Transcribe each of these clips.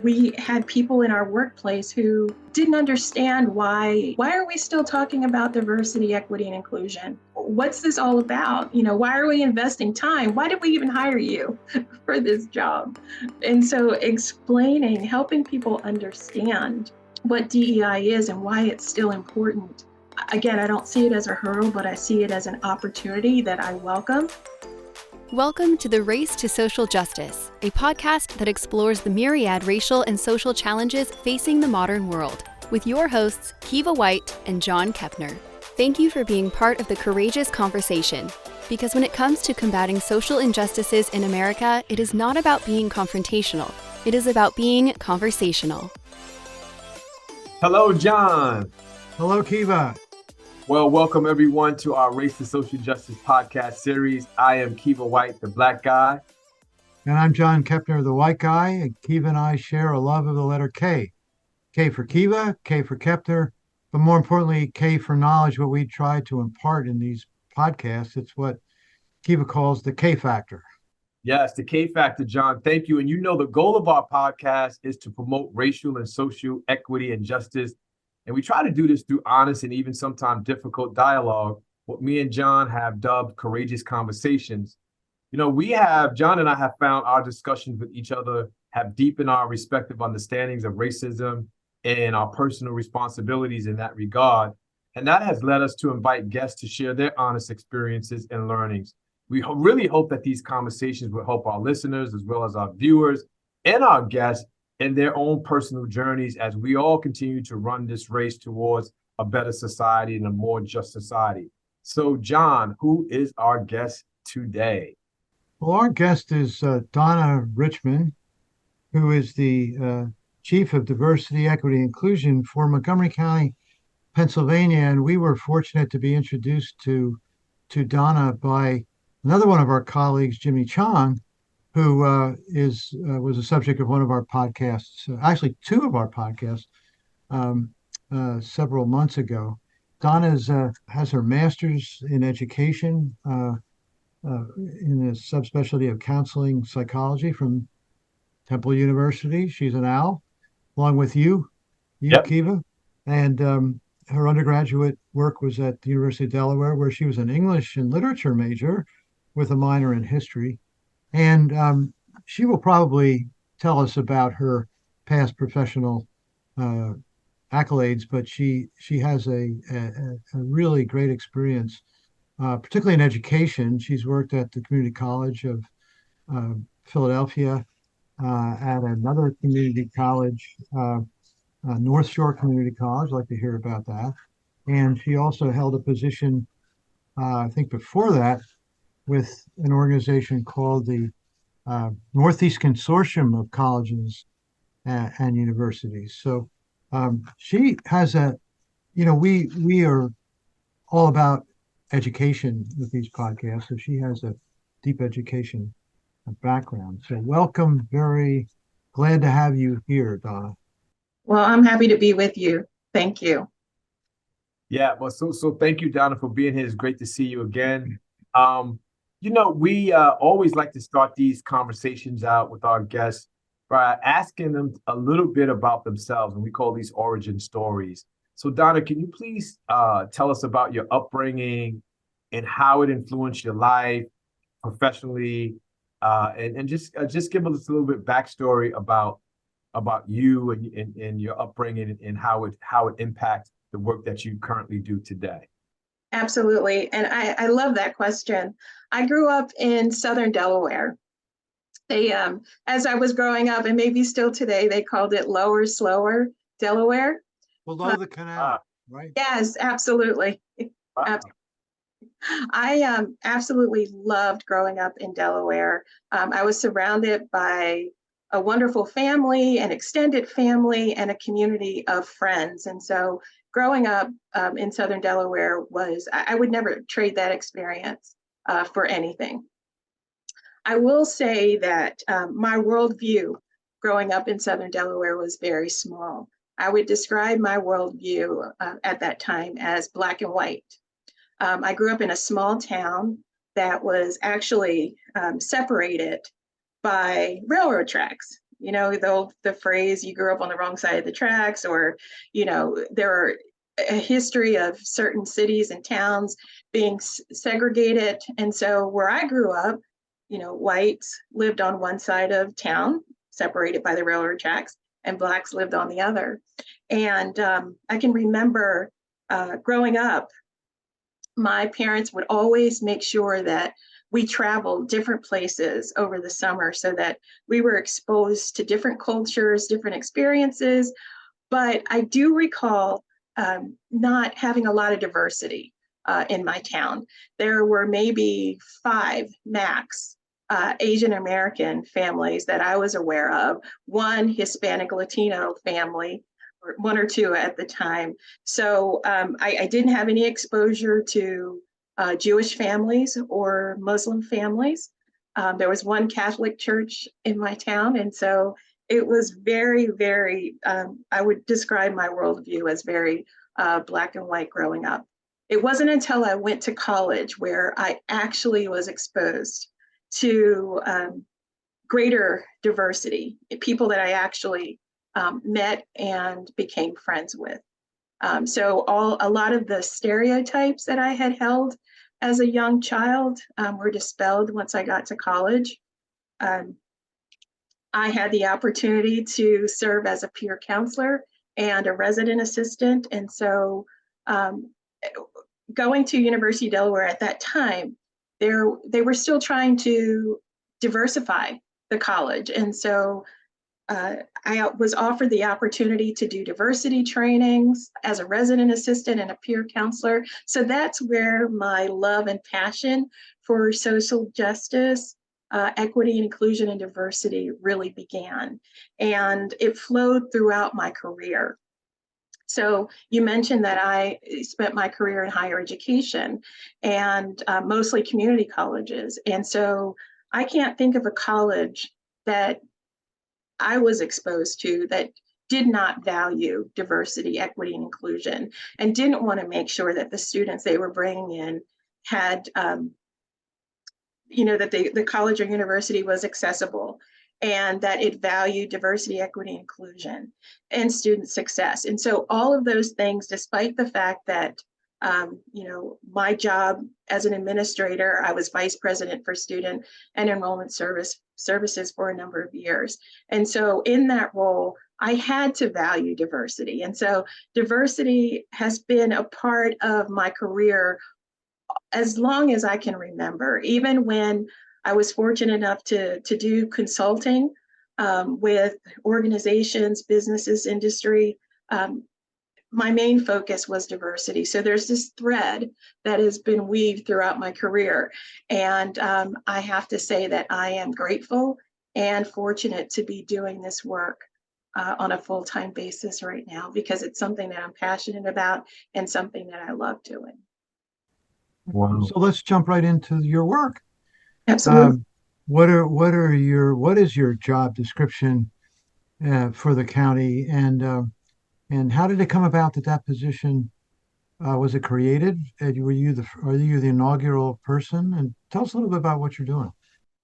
We had people in our workplace who didn't understand why are we still talking about diversity, equity, and inclusion? What's this all about? Why are we investing time? Why did we even hire you for this job? And so helping people understand what DEI is and why it's still important. Again, I don't see it as a hurdle, but I see it as an opportunity that I welcome. Welcome to The Race to Social Justice, a podcast that explores the myriad racial and social challenges facing the modern world, with your hosts, Kiva White and John Kepner. Thank you for being part of the courageous conversation, because when it comes to combating social injustices in America, it is not about being confrontational. It is about being conversational. Hello, John. Hello, Kiva. Well, welcome everyone to our Race to Social Justice podcast series. I am Kiva White, the black guy. And I'm John Kepner, the white guy. And Kiva and I share a love of the letter K. K for Kiva, K for Kepner, but more importantly, K for knowledge, what we try to impart in these podcasts. It's what Kiva calls the K factor. Yes, the K factor, John. Thank you. And the goal of our podcast is to promote racial and social equity and justice. And we try to do this through honest and even sometimes difficult dialogue, what me and John have dubbed courageous conversations. John and I have found our discussions with each other have deepened our respective understandings of racism and our personal responsibilities in that regard. And that has led us to invite guests to share their honest experiences and learnings. We really hope that these conversations will help our listeners as well as our viewers and our guests in their own personal journeys as we all continue to run this race towards a better society and a more just society. So, John, who is our guest today? Well, our guest is Donna Richemond, who is the Chief of Diversity, Equity, and Inclusion for Montgomery County, Pennsylvania. And we were fortunate to be introduced to Donna by another one of our colleagues, Jimmy Chong, who was a subject of one of our podcasts, actually two of our podcasts, several months ago. Donna has her master's in education in the subspecialty of counseling psychology from Temple University. She's an OWL, along with you, Yep. Kiva. And her undergraduate work was at the University of Delaware, where she was an English and literature major with a minor in history. And she will probably tell us about her past professional accolades, but she has a really great experience, particularly in education. She's worked at the Community College of Philadelphia, at another community college, North Shore Community College. I'd like to hear about that. And she also held a position, I think before that, with an organization called the Northeast Consortium of Colleges and Universities. So she has we are all about education with these podcasts. So she has a deep education background. So welcome, very glad to have you here, Donna. Well, I'm happy to be with you. Thank you. Yeah, well, so thank you, Donna, for being here. It's great to see you again. We always like to start these conversations out with our guests by asking them a little bit about themselves, and we call these origin stories. So, Donna, can you please tell us about your upbringing and how it influenced your life professionally, and just give us a little bit backstory about you and your upbringing and how it impacts the work that you currently do today. Absolutely. And I love that question. I grew up in Southern Delaware. They, as I was growing up, and maybe still today, they called it Lower Slower Delaware. Below the canal, right? Yes, absolutely. Wow. I absolutely loved growing up in Delaware. I was surrounded by a wonderful family, an extended family, and a community of friends. And so growing up in Southern Delaware I would never trade that experience for anything. I will say that my worldview growing up in Southern Delaware was very small. I would describe my worldview at that time as black and white. I grew up in a small town that was actually separated by railroad tracks. The phrase, you grew up on the wrong side of the tracks, or, there are a history of certain cities and towns being segregated. And so where I grew up, whites lived on one side of town, separated by the railroad tracks, and blacks lived on the other. And I can remember growing up, my parents would always make sure that we traveled different places over the summer so that we were exposed to different cultures, different experiences. But I do recall not having a lot of diversity in my town. There were maybe 5 max Asian American families that I was aware of, one Hispanic Latino family, or 1 or 2 at the time. So I didn't have any exposure to Jewish families or Muslim families. There was one Catholic church in my town. And so it was very, very, I would describe my worldview as very black and white growing up. It wasn't until I went to college where I actually was exposed to greater diversity, people that I actually met and became friends with. So a lot of the stereotypes that I had held as a young child were dispelled once I got to college. I had the opportunity to serve as a peer counselor and a resident assistant. And so going to University of Delaware at that time, they were still trying to diversify the college. And so I was offered the opportunity to do diversity trainings as a resident assistant and a peer counselor. So that's where my love and passion for social justice, equity and inclusion and diversity really began. And it flowed throughout my career. So you mentioned that I spent my career in higher education and mostly community colleges. And so I can't think of a college that I was exposed to that did not value diversity, equity, and inclusion, and didn't want to make sure that the students they were bringing in had, that the college or university was accessible and that it valued diversity, equity, inclusion, and student success. And so all of those things, despite the fact that my job as an administrator, I was vice president for student and enrollment services for a number of years. And so in that role, I had to value diversity. And so diversity has been a part of my career as long as I can remember, even when I was fortunate enough to do consulting with organizations, businesses, industry. My main focus was diversity. So there's this thread that has been weaved throughout my career. And I have to say that I am grateful and fortunate to be doing this work on a full-time basis right now, because it's something that I'm passionate about and something that I love doing. Wow. So let's jump right into your work. Absolutely. What is your job description for the county, and how did it come about that position was it created? Are you the inaugural person? And tell us a little bit about what you're doing.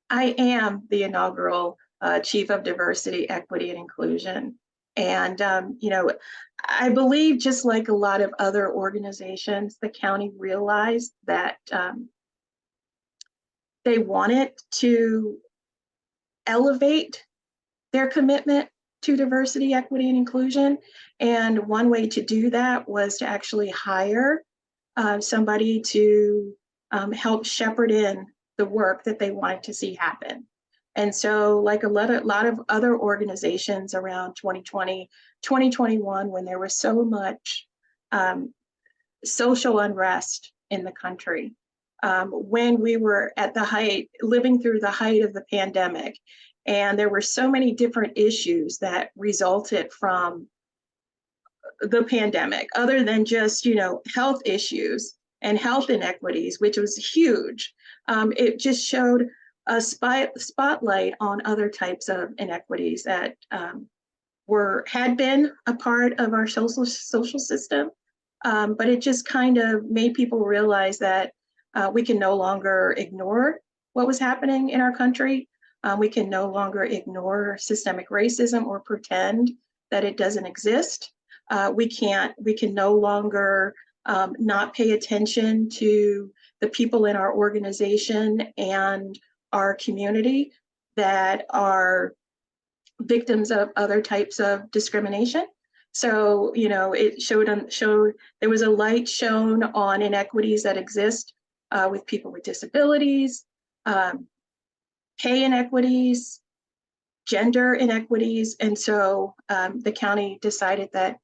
I am the inaugural Chief of Diversity, Equity, and Inclusion. And, I believe, just like a lot of other organizations, the county realized that they wanted to elevate their commitment to diversity, equity, and inclusion. And one way to do that was to actually hire somebody to help shepherd in the work that they wanted to see happen. And so, like a lot of other organizations around 2020, 2021, when there was so much social unrest in the country, when we were at the height, living through the height of the pandemic, and there were so many different issues that resulted from the pandemic, other than just, health issues and health inequities, which was huge. It just showed a spotlight on other types of inequities that had been a part of our social system, but it just kind of made people realize that we can no longer ignore what was happening in our country. We can no longer ignore systemic racism or pretend that it doesn't exist. We can no longer not pay attention to the people in our organization and our community that are victims of other types of discrimination. So, it showed there was a light shown on inequities that exist with people with disabilities, pay inequities, gender inequities. And so the county decided that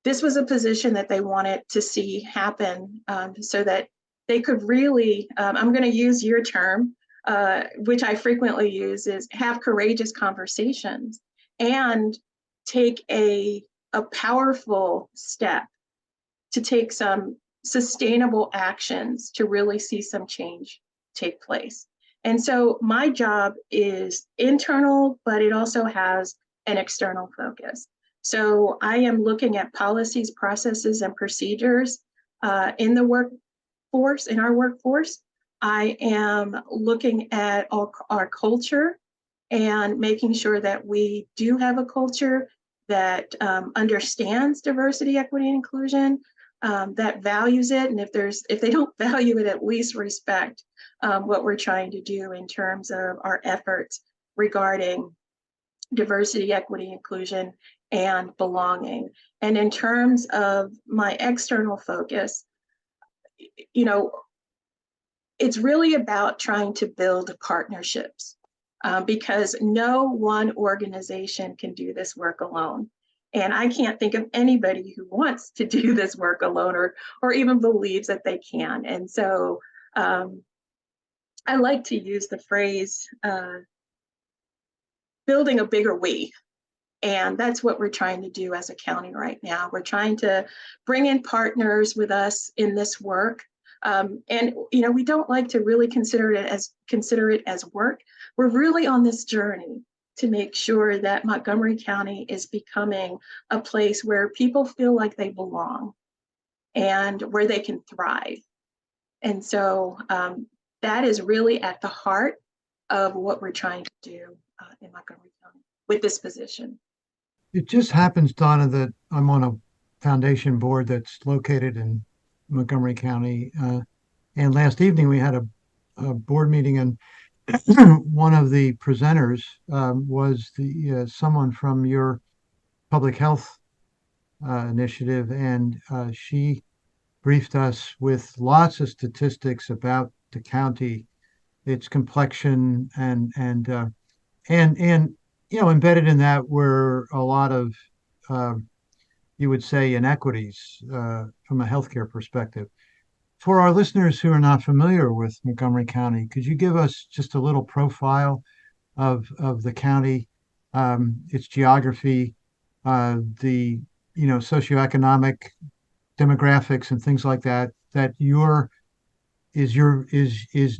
this was a position that they wanted to see happen so that they could really, I'm going to use your term, which I frequently use, is have courageous conversations and take a powerful step to take some sustainable actions to really see some change take place. And so my job is internal, but it also has an external focus. So I am looking at policies, processes, and procedures in the workforce, in our workforce. I am looking at our culture and making sure that we do have a culture that understands diversity, equity, and inclusion, that values it. And if they don't value it, at least respect what we're trying to do in terms of our efforts regarding diversity, equity, inclusion, and belonging. And in terms of my external focus, it's really about trying to build partnerships because no one organization can do this work alone. And I can't think of anybody who wants to do this work alone or even believes that they can. And so I like to use the phrase, building a bigger we. And that's what we're trying to do as a county right now. We're trying to bring in partners with us in this work. And we don't like to really consider it as work. We're really on this journey to make sure that Montgomery County is becoming a place where people feel like they belong and where they can thrive. And so that is really at the heart of what we're trying to do in Montgomery County with this position. It just happens, Donna, that I'm on a foundation board that's located in Montgomery County. And last evening we had a board meeting, and one of the presenters was someone from your public health initiative, and she briefed us with lots of statistics about the county, its complexion, and embedded in that were a lot of you would say inequities from a healthcare perspective. For our listeners who are not familiar with Montgomery County, could you give us just a little profile of the county, its geography, the socioeconomic demographics and things like that, that is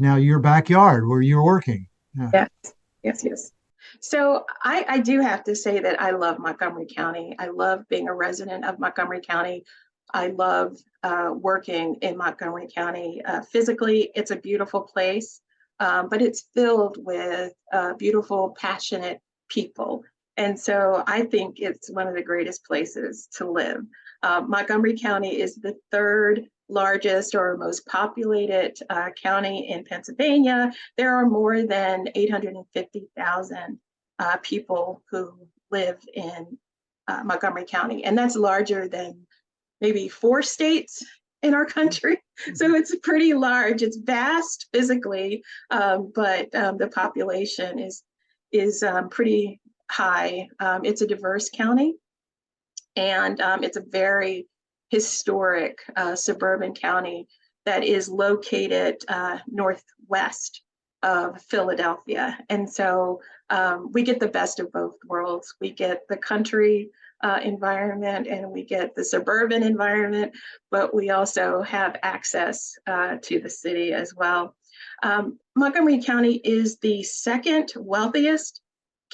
now your backyard where you're working? Yes. So I do have to say that I love Montgomery County. I love being a resident of Montgomery County. I love working in Montgomery County. Physically, it's a beautiful place, but it's filled with beautiful, passionate people. And so I think it's one of the greatest places to live. Montgomery County is the third largest or most populated county in Pennsylvania. There are more than 850,000 people who live in Montgomery County, and that's larger than maybe 4 states in our country. So it's pretty large. It's vast physically, but the population is pretty high. It's a diverse county, and it's a very historic suburban county that is located northwest of Philadelphia. And so we get the best of both worlds. We get the country environment and we get the suburban environment, but we also have access to the city as well. Montgomery County is the second wealthiest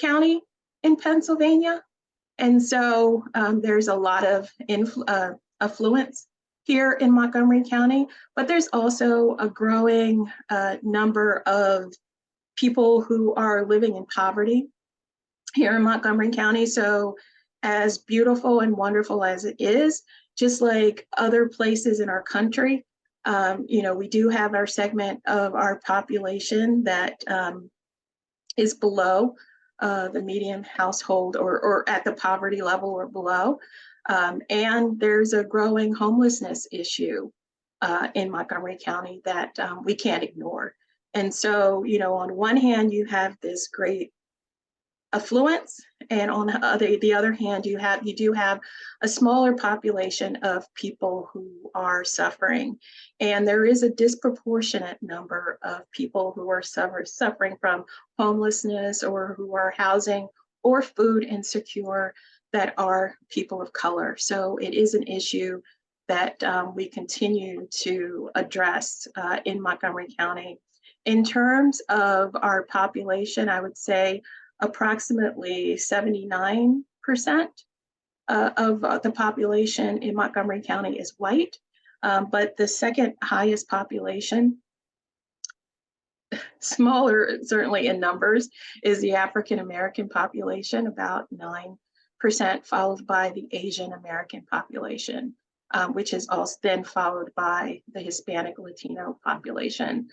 county in Pennsylvania. And so there's a lot of affluence here in Montgomery County, but there's also a growing number of people who are living in poverty here in Montgomery County. So as beautiful and wonderful as it is, just like other places in our country, we do have our segment of our population that is below the median household or at the poverty level or below. And there's a growing homelessness issue in Montgomery County that we can't ignore. And so, on one hand, you have this great affluence, and on the other hand, you do have a smaller population of people who are suffering, and there is a disproportionate number of people who are suffering from homelessness or who are housing or food insecure that are people of color. So it is an issue that we continue to address in Montgomery County. In terms of our population, I would say approximately 79% of the population in Montgomery County is white, but the second highest population, smaller certainly in numbers, is the African American population, about 9%, followed by the Asian American population, which is also then followed by the Hispanic Latino population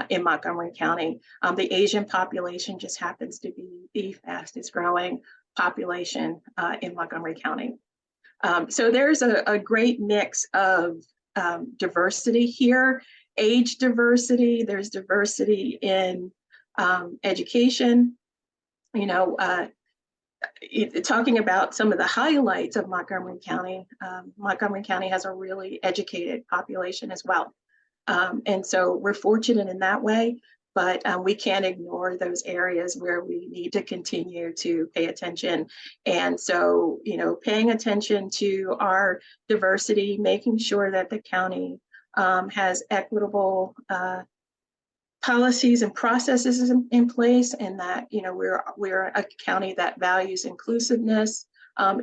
in Montgomery County. The Asian population just happens to be the fastest growing population in Montgomery County. So there's a great mix of diversity here, age diversity, there's diversity in education, talking about some of the highlights of Montgomery County has a really educated population as well. And so we're fortunate in that way, but we can't ignore those areas where we need to continue to pay attention. And so, paying attention to our diversity, making sure that the county has equitable policies and processes in place, and that we're a county that values inclusiveness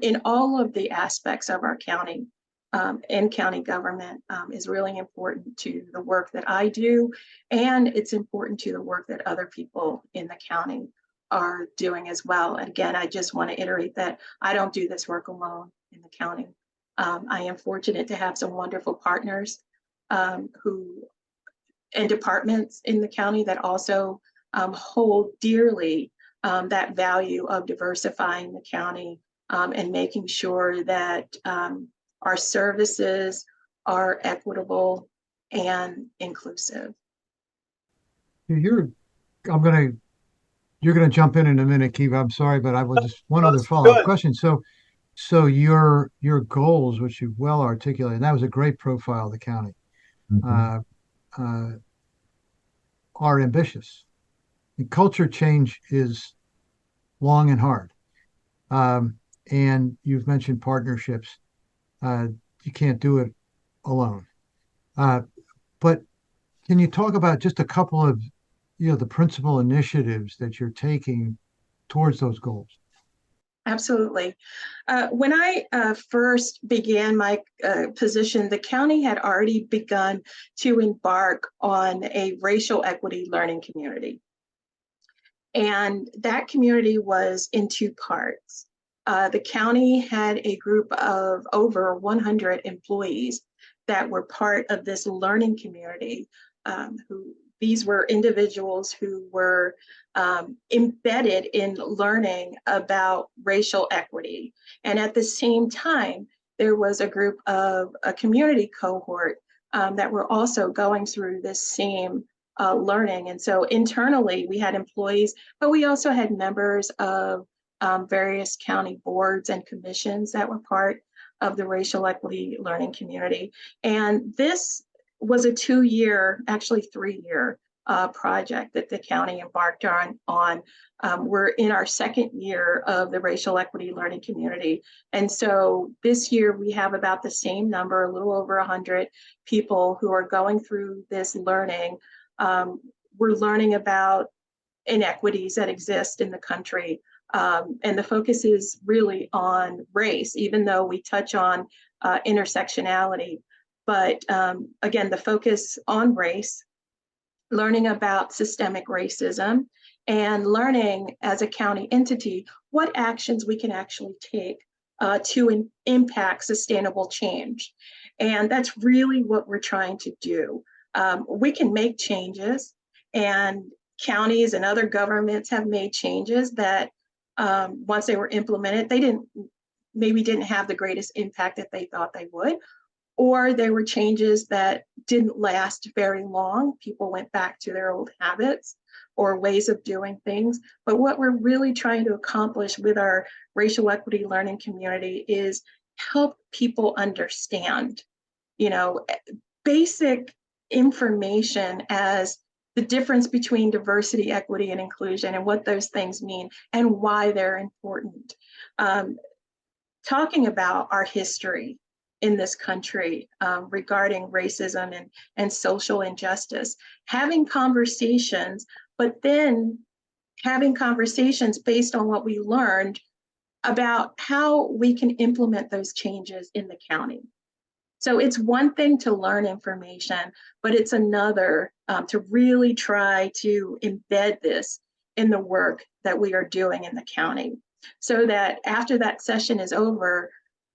in all of the aspects of our county. And county government is really important to the work that I do, and it's important to the work that other people in the county are doing as well. And again, I just want to iterate that I don't do this work alone in the county. I am fortunate to have some wonderful partners and departments in the county that also hold dearly that value of diversifying the county and making sure that our services are equitable and inclusive. You're going to jump in a minute, Kiva. I'm sorry, but I will just one other follow-up question. So your goals, which you well articulated, that was a great profile of the county, are ambitious. And culture change is long and hard. And you've mentioned partnerships. You can't do it alone. But can you talk about just a couple of, the principal initiatives that you're taking towards those goals? Absolutely. When I first began my position, the county had already begun to embark on a racial equity learning community. And that community was in two parts. The county had a group of over 100 employees that were part of this learning community. These were individuals who were embedded in learning about racial equity. And at the same time, there was a group of a community cohort that were also going through this same learning. And so internally, we had employees, but we also had members of various county boards and commissions that were part of the racial equity learning community. And this was a 2-year, actually 3-year project that the county embarked on. We're in our second year of the racial equity learning community. And so this year we have about the same number, a little over 100 people who are going through this learning. We're learning about inequities that exist in the country. And the focus is really on race, even though we touch on intersectionality. But again, the focus on race, learning about systemic racism, and learning as a county entity what actions we can actually take to impact sustainable change. And that's really what we're trying to do. We can make changes, and counties and other governments have made changes that once they were implemented, they didn't have the greatest impact that they thought they would, or they were changes that didn't last very long. People went back to their old habits or ways of doing things. But what we're really trying to accomplish with our racial equity learning community is help people understand, basic information as the difference between diversity, equity, and inclusion, and what those things mean and why they're important. Talking about our history in this country regarding racism and social injustice, having conversations, but then having conversations based on what we learned about how we can implement those changes in the county. So it's one thing to learn information, but it's another to really try to embed this in the work that we are doing in the county, so that after that session is over,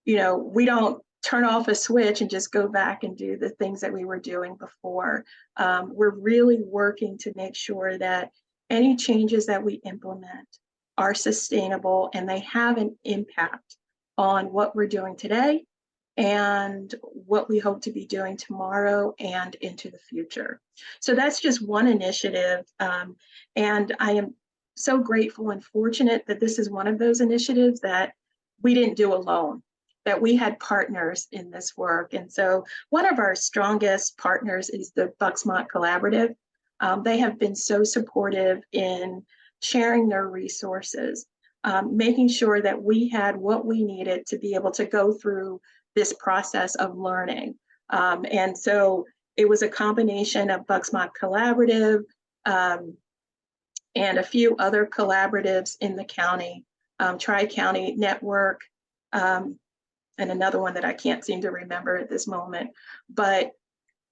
we don't turn off a switch and just go back and do the things that we were doing before. We're really working to make sure that any changes that we implement are sustainable and they have an impact on what we're doing today and what we hope to be doing tomorrow and into the future. So that's just one initiative. And I am so grateful and fortunate that this is one of those initiatives that we didn't do alone, that we had partners in this work. And so one of our strongest partners is the Bucksmont Collaborative. They have been so supportive in sharing their resources, making sure that we had what we needed to be able to go through this process of learning. And so it was a combination of Bucksmont Collaborative and a few other collaboratives in the county, Tri-County Network, and another one that I can't seem to remember at this moment. But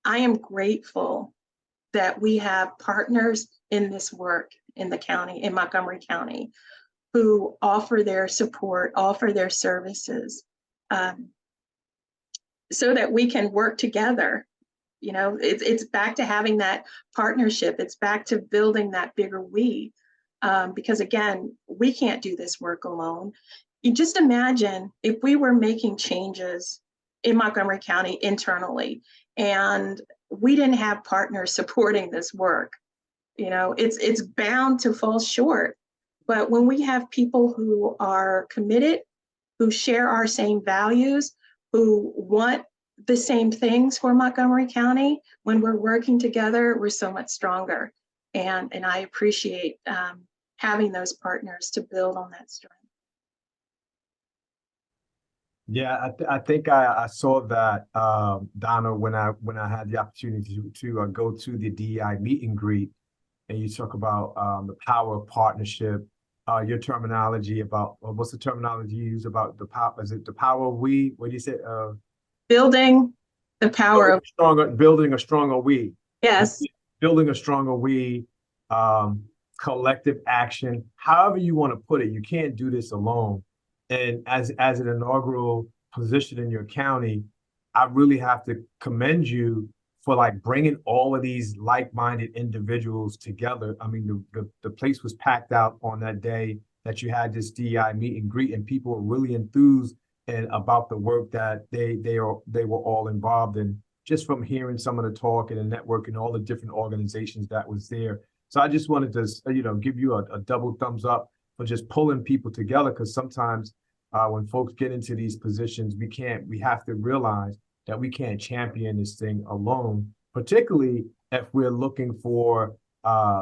I am grateful that we have partners in this work in the county, in Montgomery County, who offer their support, offer their services, so that we can work together. It's back to having that partnership. It's back to building that bigger we, because again, we can't do this work alone. You just imagine if we were making changes in Montgomery County internally and we didn't have partners supporting this work. It's bound to fall short. But when we have people who are committed, who share our same values, who want the same things for Montgomery County, when we're working together, we're so much stronger. And I appreciate having those partners to build on that strength. Yeah, I think I saw that, Donna, when I had the opportunity to go to the DEI meet and greet, and you talk about the power of partnership. Your terminology about what's the terminology you use about the power? Is it the power of we? What do you say? Building the power of building a stronger we. Yes. Building a stronger we. Collective action. However you want to put it, you can't do this alone. And as an inaugural position in your county, I really have to commend you for bringing all of these like-minded individuals together. I mean, the place was packed out on that day that you had this DEI meet and greet, and people were really enthused about the work that they were all involved in, just from hearing some of the talk and the network and all the different organizations that was there. So I just wanted to, give you a double thumbs up for just pulling people together, because sometimes when folks get into these positions, we have to realize that we can't champion this thing alone, particularly if we're looking for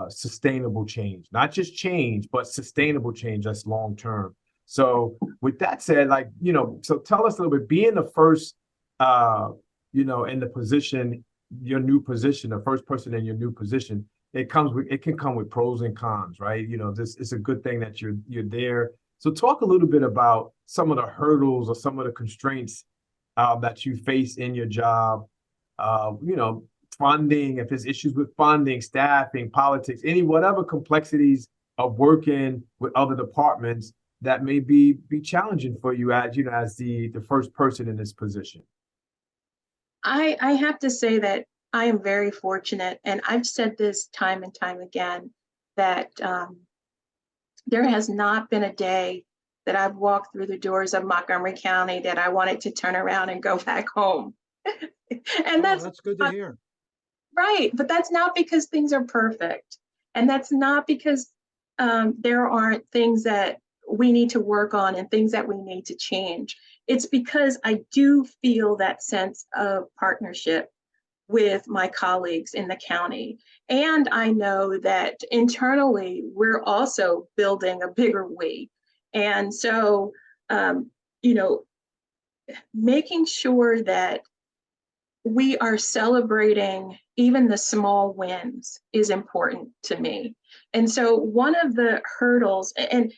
sustainable change, not just change, but sustainable change that's long term. So with that said, so tell us a little bit, being the first, in the position, your new position, the first person in your new position, it can come with pros and cons, right? This is a good thing that you're there. So talk a little bit about some of the hurdles or some of the constraints that you face in your job, funding, if there's issues with funding, staffing, politics, whatever complexities of working with other departments that may be challenging for you as as the first person in this position? I have to say that I am very fortunate, and I've said this time and time again, that there has not been a day that I've walked through the doors of Montgomery County that I wanted to turn around and go back home. And That's good to not hear. right, but that's not because things are perfect. And that's not because there aren't things that we need to work on and things that we need to change. It's because I do feel that sense of partnership with my colleagues in the county. And I know that internally, we're also building a bigger we. And so, you know, making sure that we are celebrating even the small wins is important to me. And so one of the hurdles, and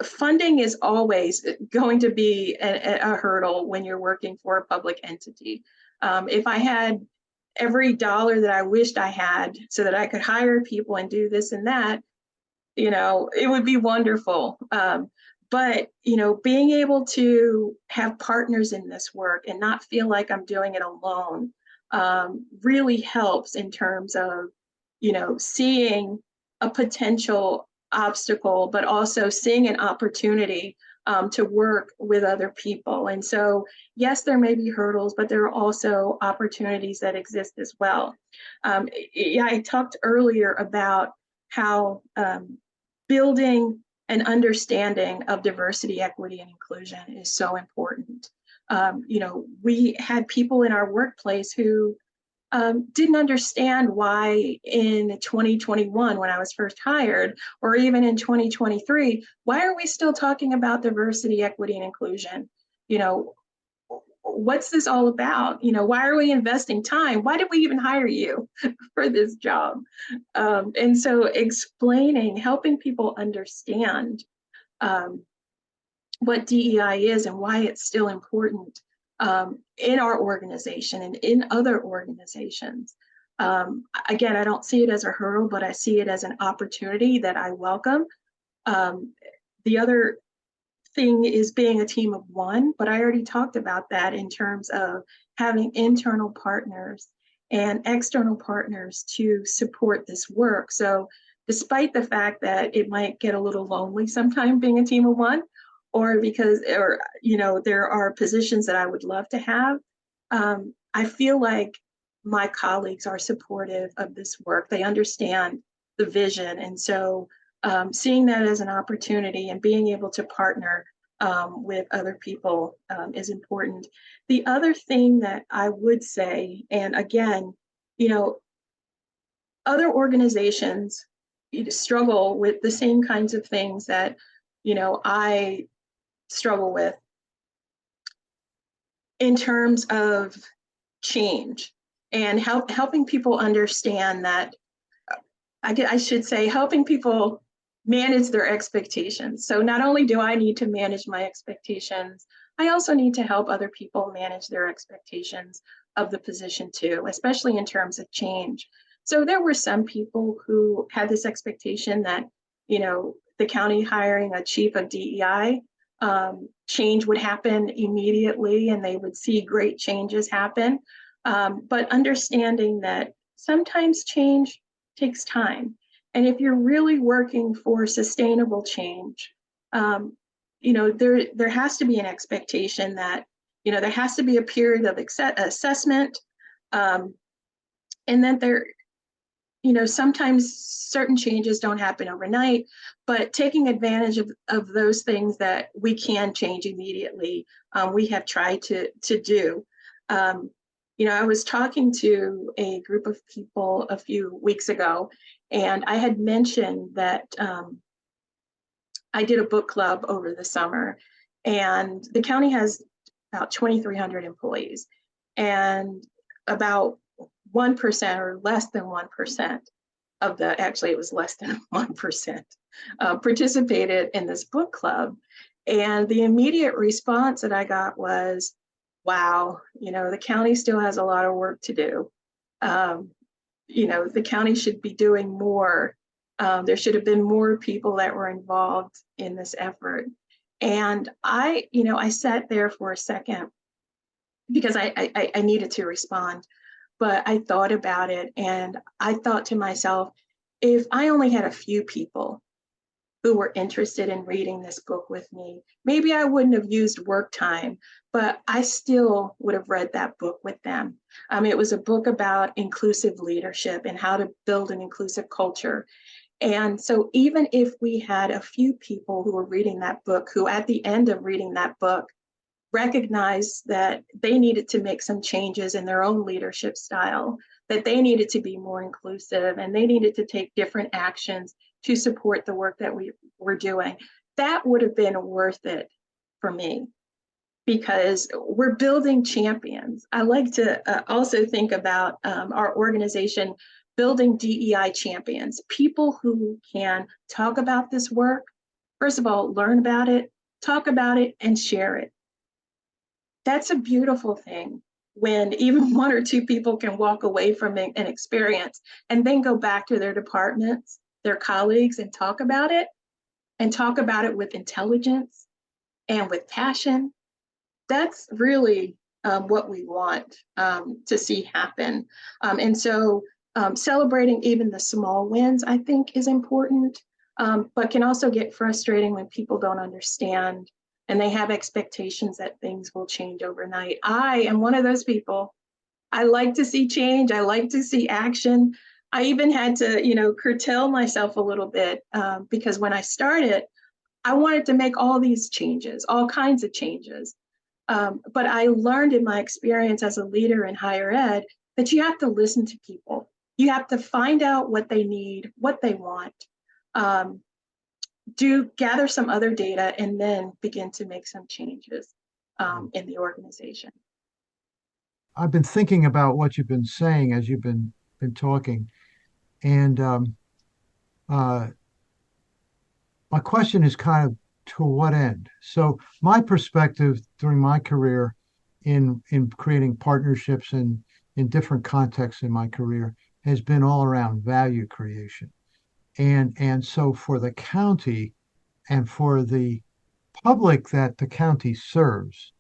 funding is always going to be a hurdle when you're working for a public entity. If I had every dollar that I wished I had so that I could hire people and do this and that, it would be wonderful. But being able to have partners in this work and not feel like I'm doing it alone really helps in terms of seeing a potential obstacle, but also seeing an opportunity to work with other people. And so, yes, there may be hurdles, but there are also opportunities that exist as well. I talked earlier about how building an understanding of diversity, equity, and inclusion is so important. We had people in our workplace who didn't understand why in 2021, when I was first hired, or even in 2023, why are we still talking about diversity, equity, and inclusion? What's this all about? Why are we investing time? Why did we even hire you for this job? And so helping people understand what DEI is and why it's still important in our organization and in other organizations. Again, I don't see it as a hurdle, but I see it as an opportunity that I welcome. The other thing is being a team of one, but I already talked about that in terms of having internal partners and external partners to support this work. So despite the fact that it might get a little lonely sometimes being a team of one, or there are positions that I would love to have, I feel like my colleagues are supportive of this work. They understand the vision. And so seeing that as an opportunity and being able to partner with other people is important. The other thing that I would say, and again, other organizations struggle with the same kinds of things that, I struggle with in terms of change and helping people understand that, I should say, helping people manage their expectations. So not only do I need to manage my expectations, I also need to help other people manage their expectations of the position too, especially in terms of change. So there were some people who had this expectation that, the county hiring a chief of DEI, change would happen immediately and they would see great changes happen. But understanding that sometimes change takes time. And if you're really working for sustainable change, there has to be an expectation that, there has to be a period of assessment, and that sometimes certain changes don't happen overnight, but taking advantage of those things that we can change immediately, we have tried to do. I was talking to a group of people a few weeks ago, and I had mentioned that I did a book club over the summer, and the county has about 2,300 employees, and about 1% or less than 1% of actually it was less than 1%, participated in this book club. And the immediate response that I got was, wow, the county still has a lot of work to do. The county should be doing more There should have been more people that were involved in this effort. And I sat there for a second because I needed to respond, but I thought about it and I thought to myself, if I only had a few people who were interested in reading this book with me, maybe I wouldn't have used work time, but I still would have read that book with them. It was a book about inclusive leadership and how to build an inclusive culture. And so even if we had a few people who were reading that book, who at the end of reading that book recognized that they needed to make some changes in their own leadership style, that they needed to be more inclusive and they needed to take different actions to support the work that we were doing, that would have been worth it for me, because we're building champions. I like to also think about our organization building DEI champions, people who can talk about this work, first of all, learn about it, talk about it, and share it. That's a beautiful thing when even one or two people can walk away from an experience and then go back to their departments, their colleagues, and talk about it with intelligence and with passion. That's really what we want to see happen. And so celebrating even the small wins, I think, is important, but can also get frustrating when people don't understand and they have expectations that things will change overnight. I am one of those people. I like to see change. I like to see action. I even had to, curtail myself a little bit because when I started, I wanted to make all these changes, all kinds of changes. But I learned in my experience as a leader in higher ed that you have to listen to people. You have to find out what they need, what they want, gather some other data, and then begin to make some changes in the organization. I've been thinking about what you've been saying as you've been talking, and my question is kind of to what end? So my perspective during my career in creating partnerships in different contexts in my career has been all around value creation. And so for the county and for the public that the county serves,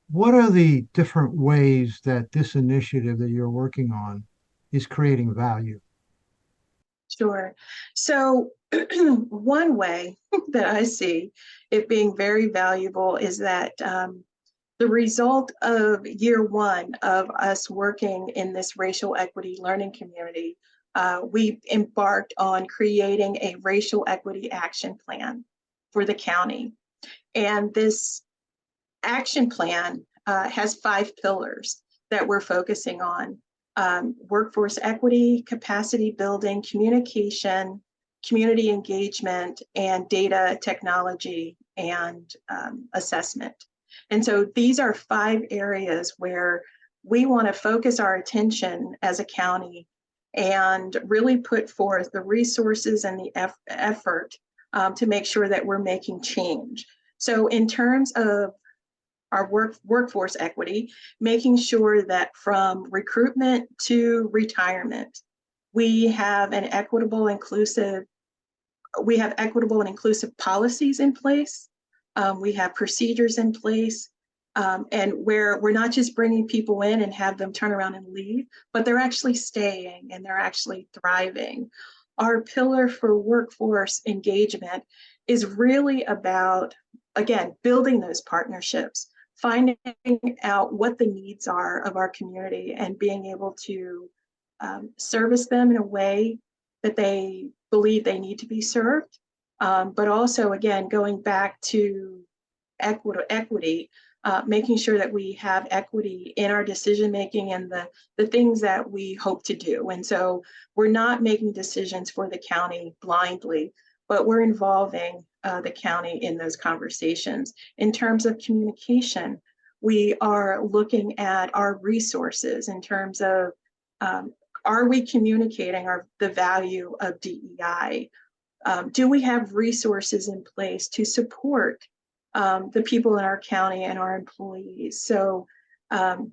what are the different ways that this initiative that you're working on is creating value? Sure. So one way that I see it being very valuable is that the result of year one of us working in this racial equity learning community, we embarked on creating a racial equity action plan for the county. And this action plan has 5 pillars that we're focusing on. Workforce equity, capacity building, communication, community engagement, and data technology and assessment. And so these are 5 areas where we want to focus our attention as a county and really put forth the resources and the effort to make sure that we're making change. So in terms of our workforce equity, making sure that from recruitment to retirement, we have equitable and inclusive policies in place. We have procedures in place, and where we're not just bringing people in and have them turn around and leave, but they're actually staying and they're actually thriving. Our pillar for workforce engagement is really about, again, building those partnerships, finding out what the needs are of our community and being able to service them in a way that they believe they need to be served. But also, again, going back to equity, making sure that we have equity in our decision-making and the things that we hope to do. And so we're not making decisions for the county blindly, but we're involving the county in those conversations. In terms of communication, we are looking at our resources in terms of, are we communicating the value of DEI? Do we have resources in place to support the people in our county and our employees? So, when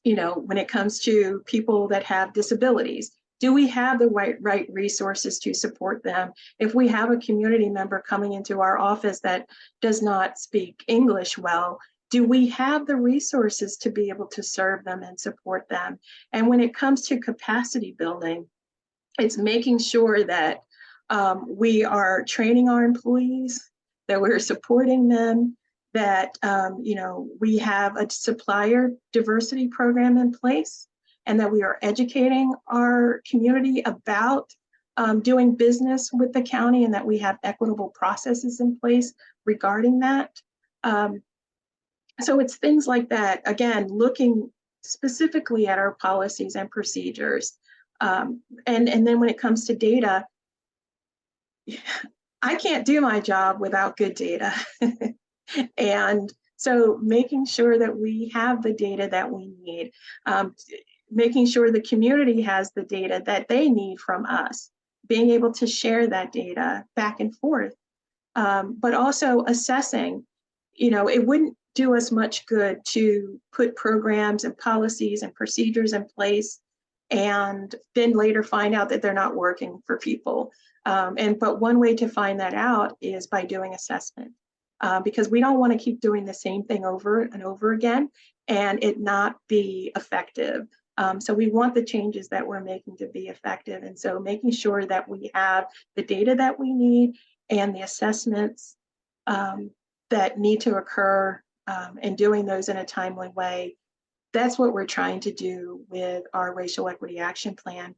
it comes to people that have disabilities, Do we have the right resources to support them? If we have a community member coming into our office that does not speak English well, do we have the resources to be able to serve them and support them? And when it comes to capacity building, it's making sure that we are training our employees, that we're supporting them, that we have a supplier diversity program in place, and that we are educating our community about doing business with the county, and that we have equitable processes in place regarding that. So it's things like that. Again, looking specifically at our policies and procedures. And then when it comes to data, I can't do my job without good data. And so making sure that we have the data that we need, making sure the community has the data that they need from us, being able to share that data back and forth, but also assessing, it wouldn't do us much good to put programs and policies and procedures in place and then later find out that they're not working for people. But one way to find that out is by doing assessment, because we don't want to keep doing the same thing over and over again and it not be effective. So we want the changes that we're making to be effective. And so making sure that we have the data that we need and the assessments that need to occur, and doing those in a timely way. That's what we're trying to do with our Racial Equity Action Plan.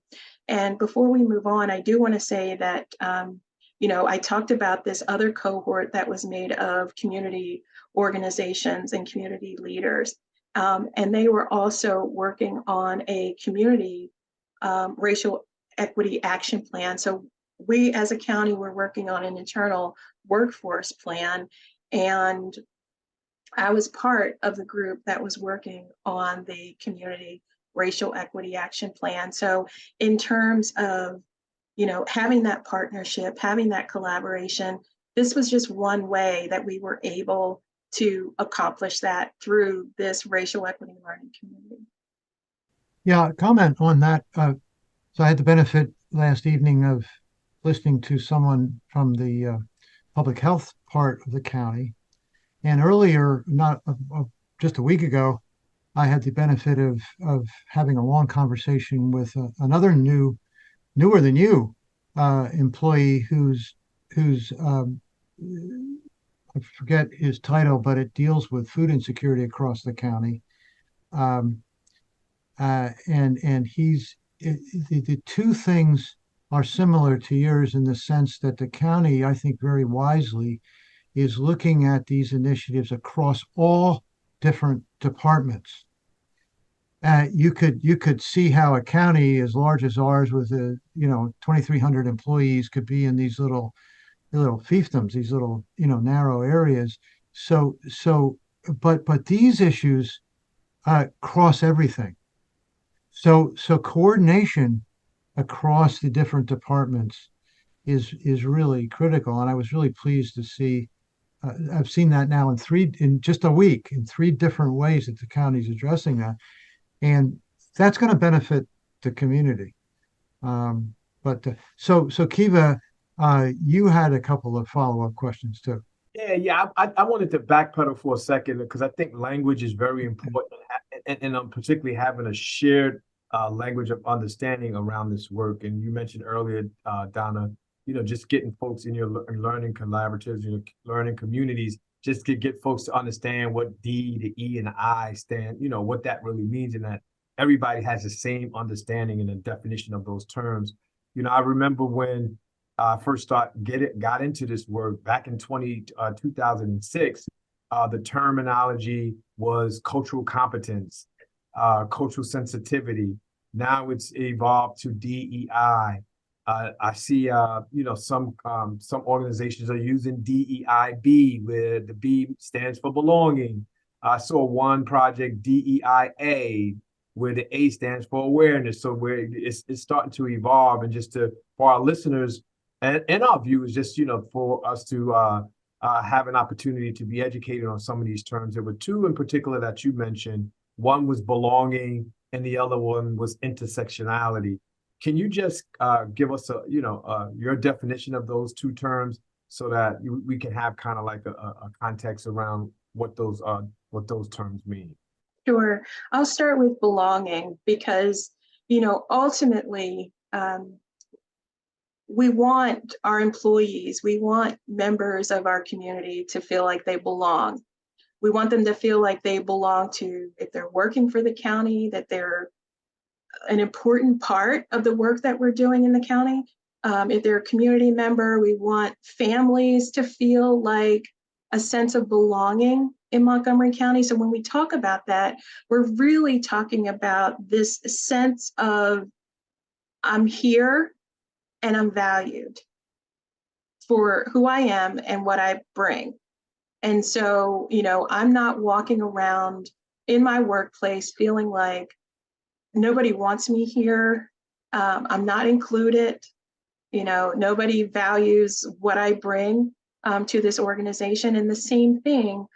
And before we move on, I do want to say that, I talked about this other cohort that was made of community organizations and community leaders. And they were also working on a community racial equity action plan. So we as a county were working on an internal workforce plan, and I was part of the group that was working on the community racial equity action plan. So in terms of, having that partnership, having that collaboration, this was just one way that we were able to accomplish that through this racial equity learning community. Yeah, comment on that. So I had the benefit last evening of listening to someone from the public health part of the county. And earlier, not just a week ago, I had the benefit of having a long conversation with another newer than you employee who's I forget his title, but it deals with food insecurity across the county. And the two things are similar to yours in the sense that the county, I think very wisely, is looking at these initiatives across all different departments. You could see how a county as large as ours with 2,300 employees could be in these little fiefdoms, these little narrow areas. But these issues cross everything. So coordination across the different departments is really critical, and I was really pleased to see. I've seen that now in just a week in 3 different ways that the county's addressing that, and that's going to benefit the community. So Kiva, you had a couple of follow-up questions too. Yeah. I wanted to backpedal for a second because I think language is very important, and particularly having a shared language of understanding around this work. And you mentioned earlier, Donna, just getting folks in your learning collaboratives, learning communities, just to get folks to understand what D, the E, and the I stand, what that really means, and that everybody has the same understanding and the definition of those terms. I remember when I first got into this work back in 2006, the terminology was cultural competence, cultural sensitivity. Now it's evolved to DEI. I see, some organizations are using DEIB, where the B stands for belonging. I saw one project, DEIA, where the A stands for awareness. So it's starting to evolve, and just for our listeners and our viewers, just for us to have an opportunity to be educated on some of these terms. There were 2 in particular that you mentioned. One was belonging, and the other one was intersectionality. Can you just give us your definition of those two terms so that we can have kind of like a context around what those terms mean? Sure. I'll start with belonging because, ultimately, we want our employees, we want members of our community to feel like they belong. We want them to feel like they belong to, if they're working for the county, that they're an important part of the work that we're doing in the county. If they're a community member, we want families to feel like a sense of belonging in Montgomery County. So when we talk about that, we're really talking about this sense of I'm here and I'm valued for who I am and what I bring. And so, I'm not walking around in my workplace feeling like nobody wants me here. I'm not included. Nobody values what I bring to this organization. And the same thing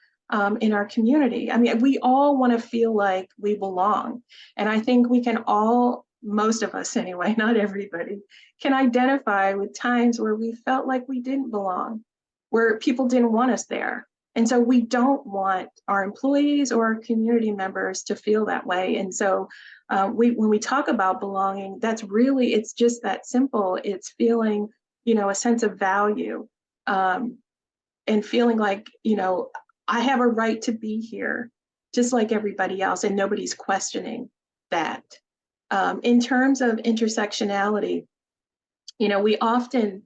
in our community. I mean, we all want to feel like we belong. And I think we can all, most of us anyway, not everybody, can identify with times where we felt like we didn't belong, where people didn't want us there. And so we don't want our employees or our community members to feel that way. And so when we talk about belonging, it's just that simple. It's feeling, a sense of value and feeling like, I have a right to be here, just like everybody else, and nobody's questioning that. In terms of intersectionality, we often,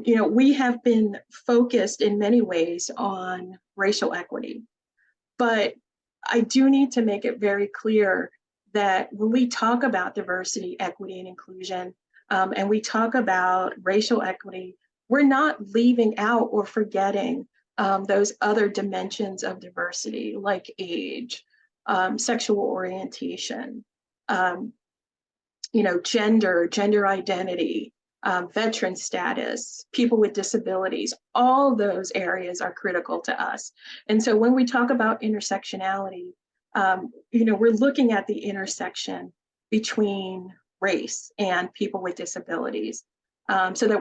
we have been focused in many ways on racial equity, but I do need to make it very clear that when we talk about diversity, equity, and inclusion, and we talk about racial equity, we're not leaving out or forgetting those other dimensions of diversity like age, sexual orientation, gender identity, veteran status, people with disabilities. All those areas are critical to us. And so when we talk about intersectionality, we're looking at the intersection between race and people with disabilities, so that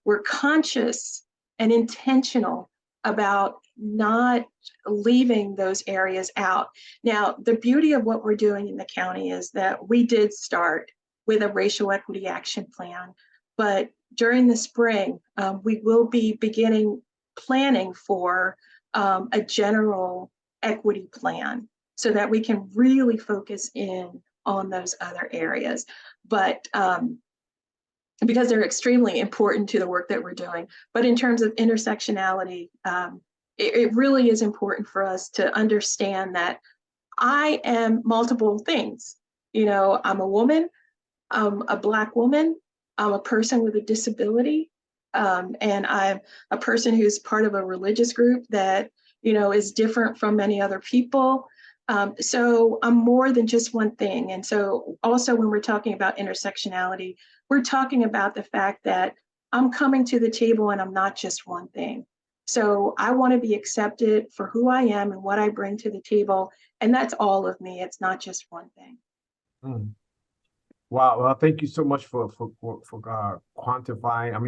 we're conscious and intentional about not leaving those areas out. Now, the beauty of what we're doing in the county is that we did start with a racial equity action plan, but during the spring, we will be planning for a general equity plan so that we can really focus in on those other areas. But because they're extremely important to the work that we're doing. But in terms of intersectionality, it really is important for us to understand that I am multiple things. I'm a woman, I'm a Black woman, I'm a person with a disability, and I'm a person who's part of a religious group that, is different from many other people. So I'm more than just one thing. And so also when we're talking about intersectionality, we're talking about the fact that I'm coming to the table and I'm not just one thing. So I want to be accepted for who I am and what I bring to the table. And that's all of me. It's not just one thing. Mm. Wow. Well, thank you so much for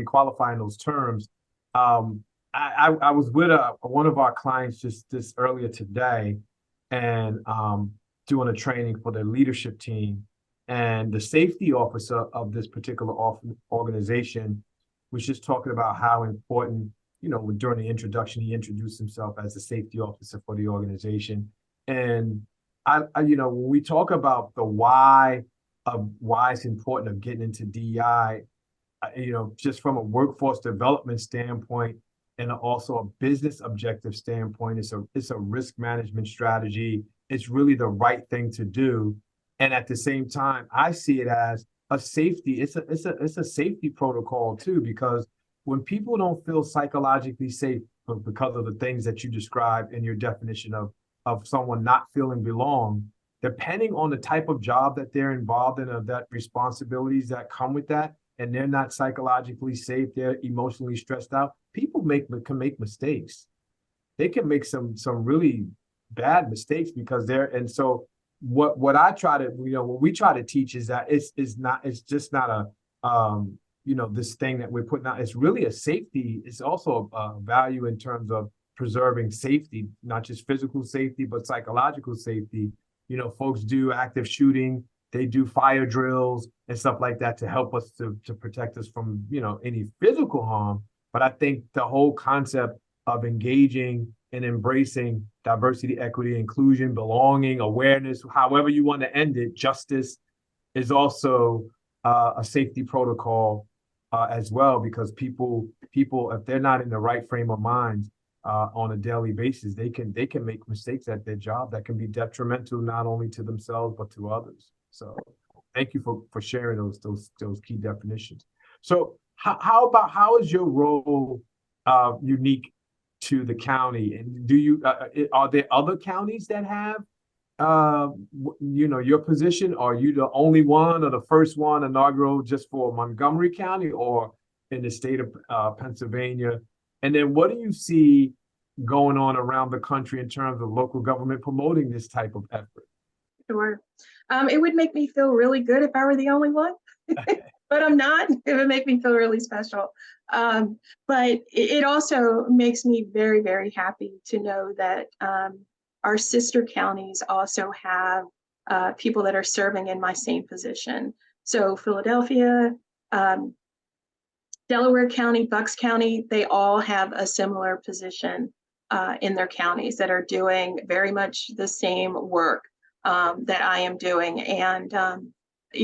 qualifying those terms. I was with one of our clients just this earlier today, and doing a training for their leadership team. And the safety officer of this particular organization was just talking about how important, during the introduction, he introduced himself as the safety officer for the organization. And when we talk about the why of why it's important of getting into DEI, just from a workforce development standpoint and also a business objective standpoint, it's a risk management strategy. It's really the right thing to do. And at the same time, I see it as a safety. It's a safety protocol too, because when people don't feel psychologically safe because of the things that you described in your definition of someone not feeling belong, depending on the type of job that they're involved in, of that responsibilities that come with that, and they're not psychologically safe, they're emotionally stressed out, people can make mistakes. They can make some really bad mistakes because and so what I try to, what we try to teach is that it's just not this thing that we're putting out. It's really a safety. It's also a value in terms of preserving safety, not just physical safety, but psychological safety. Folks do active shooting, they do fire drills and stuff like that to help us to protect us from, any physical harm. But I think the whole concept of engaging and embracing diversity, equity, inclusion, belonging, awareness, however you want to end it, justice is also a safety protocol as well, because people, if they're not in the right frame of mind on a daily basis, they can make mistakes at their job that can be detrimental not only to themselves but to others. So thank you for sharing those key definitions. So how is your role unique to the county, and are there other counties that have your position? Are you the only one or the first one inaugural just for Montgomery County or in the state of Pennsylvania? And then what do you see going on around the country in terms of local government promoting this type of effort? Sure. It would make me feel really good if I were the only one, but I'm not. It would make me feel really special. But it also makes me very, very happy to know that our sister counties also have people that are serving in my same position. So Philadelphia, Delaware County, Bucks County, they all have a similar position in their counties that are doing very much the same work that I am doing. And,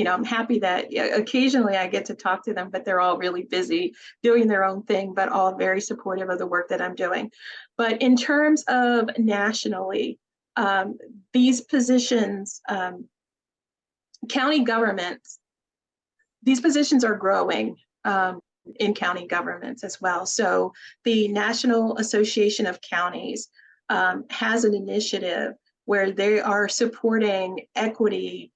I'm happy that occasionally I get to talk to them, but they're all really busy doing their own thing, but all very supportive of the work that I'm doing. But in terms of nationally, these positions, county governments, these positions are growing in county governments as well. So the National Association of Counties has an initiative where they are supporting equity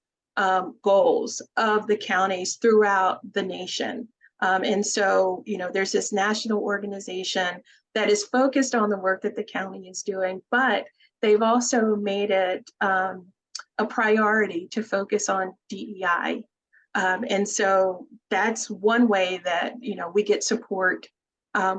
goals of the counties throughout the nation. And so, there's this national organization that is focused on the work that the county is doing, but they've also made it a priority to focus on DEI. And so that's one way that, we get support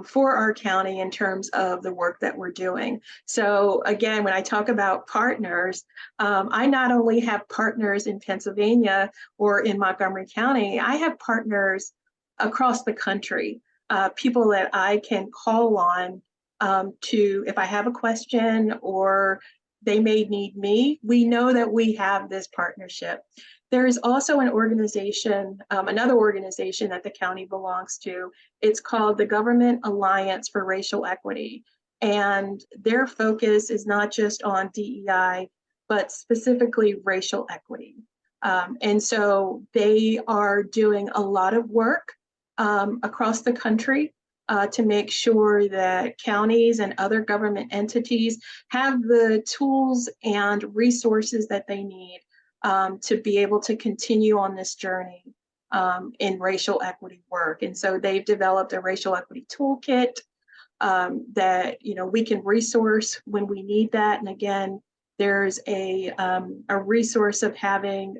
for our county in terms of the work that we're doing. So again, when I talk about partners, I not only have partners in Pennsylvania or in Montgomery County, I have partners across the country, people that I can call on to, if I have a question or they may need me, we know that we have this partnership. There is also an organization, another organization that the county belongs to. It's called the Government Alliance for Racial Equity. And their focus is not just on DEI, but specifically racial equity. And so they are doing a lot of work across the country to make sure that counties and other government entities have the tools and resources that they need to be able to continue on this journey in racial equity work. And so they've developed a racial equity toolkit that we can resource when we need that. And again, there's a resource of having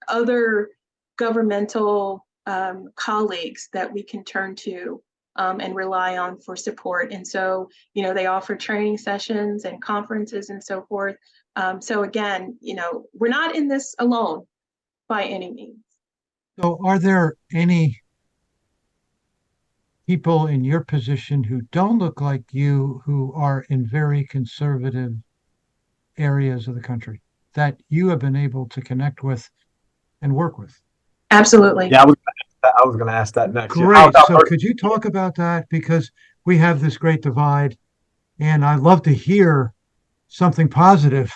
other governmental colleagues that we can turn to and rely on for support. And so, they offer training sessions and conferences and so forth. So again, we're not in this alone by any means. So are there any people in your position who don't look like you, who are in very conservative areas of the country that you have been able to connect with and work with? Absolutely. Yeah, I was going to ask that next. Great. So could you talk about that? Because we have this great divide, and I'd love to hear something positive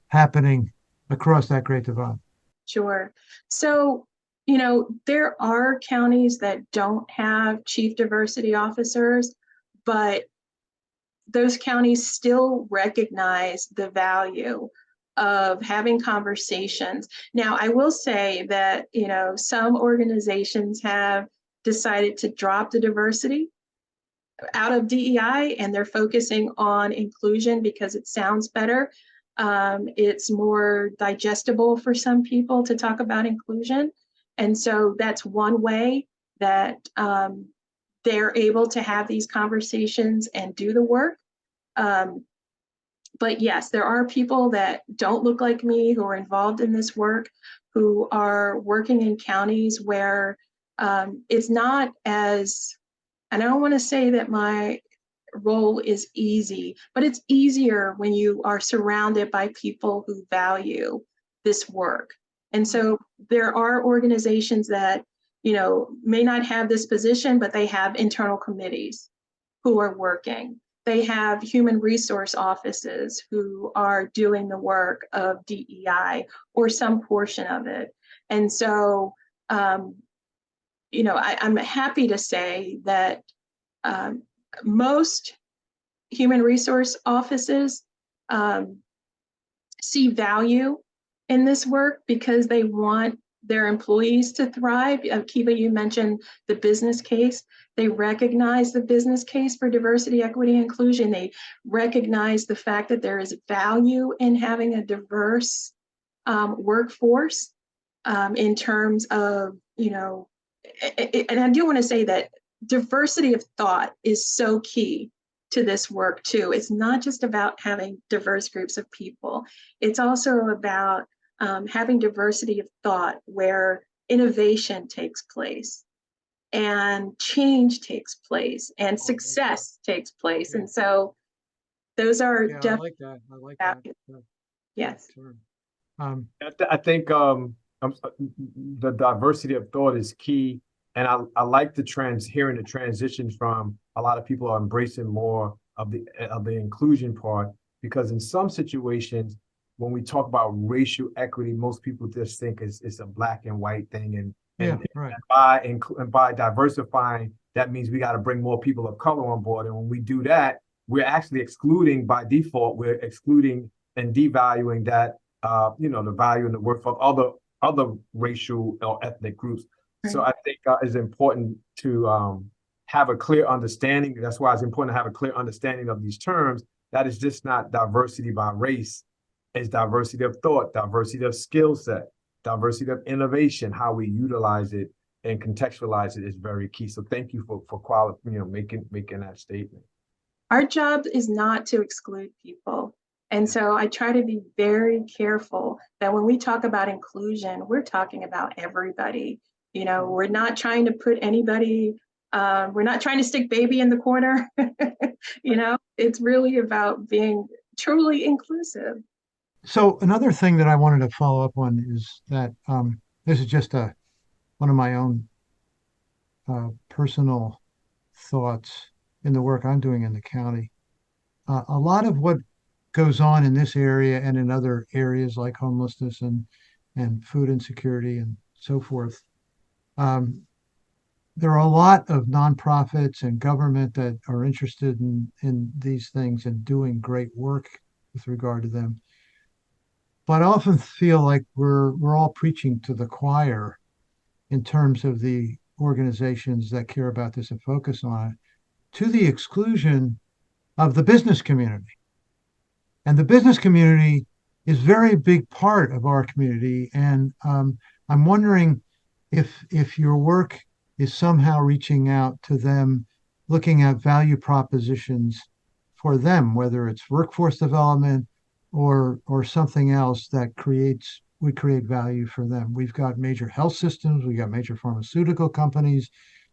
happening across that great divide. Sure. So, there are counties that don't have chief diversity officers, but those counties still recognize the value of having conversations. Now, I will say that, some organizations have decided to drop the diversity out of DEI, and they're focusing on inclusion because it sounds better. It's more digestible for some people to talk about inclusion. And so that's one way that they're able to have these conversations and do the work. But yes, there are people that don't look like me who are involved in this work, who are working in counties where it's not as, and I don't want to say that my role is easy, but it's easier when you are surrounded by people who value this work. And so there are organizations that, may not have this position, but they have internal committees who are working. They have human resource offices who are doing the work of DEI or some portion of it. And so, I'm happy to say that most human resource offices see value in this work because they want their employees to thrive. Kiva, you mentioned the business case. They recognize the business case for diversity, equity, and inclusion. They recognize the fact that there is value in having a diverse workforce in terms of, and I do want to say that diversity of thought is so key to this work too. It's not just about having diverse groups of people. It's also about having diversity of thought where innovation takes place and change takes place and success takes place. And so those are definitely. I like that. Yes. I think the diversity of thought is key. And I like hearing the transitions from a lot of people are embracing more of the inclusion part, because in some situations, when we talk about racial equity, most people just think it's a black and white thing. Right. And by diversifying, that means we got to bring more people of color on board. And when we do that, we're actually excluding by default, we're excluding and devaluing that, the value and the worth of other racial or ethnic groups. Right. So I think it's important to have a clear understanding. That's why it's important to have a clear understanding of these terms. That is just not diversity by race. It's diversity of thought, diversity of skill set, diversity of innovation. How we utilize it and contextualize it is very key. So thank you for making that statement. Our job is not to exclude people. And so I try to be very careful that when we talk about inclusion, we're talking about everybody. We're not trying to put anybody, we're not trying to stick baby in the corner. It's really about being truly inclusive. So another thing that I wanted to follow up on is that this is just one of my own personal thoughts in the work I'm doing in the county. A lot of what goes on in this area and in other areas like homelessness and food insecurity and so forth, there are a lot of nonprofits and government that are interested in these things and doing great work with regard to them. But I often feel like we're all preaching to the choir in terms of the organizations that care about this and focus on it, to the exclusion of the business community. And the business community is a very big part of our community. And I'm wondering if your work is somehow reaching out to them, looking at value propositions for them, whether it's workforce development or something else that would create value for them. We've got major health systems, we've got major pharmaceutical companies.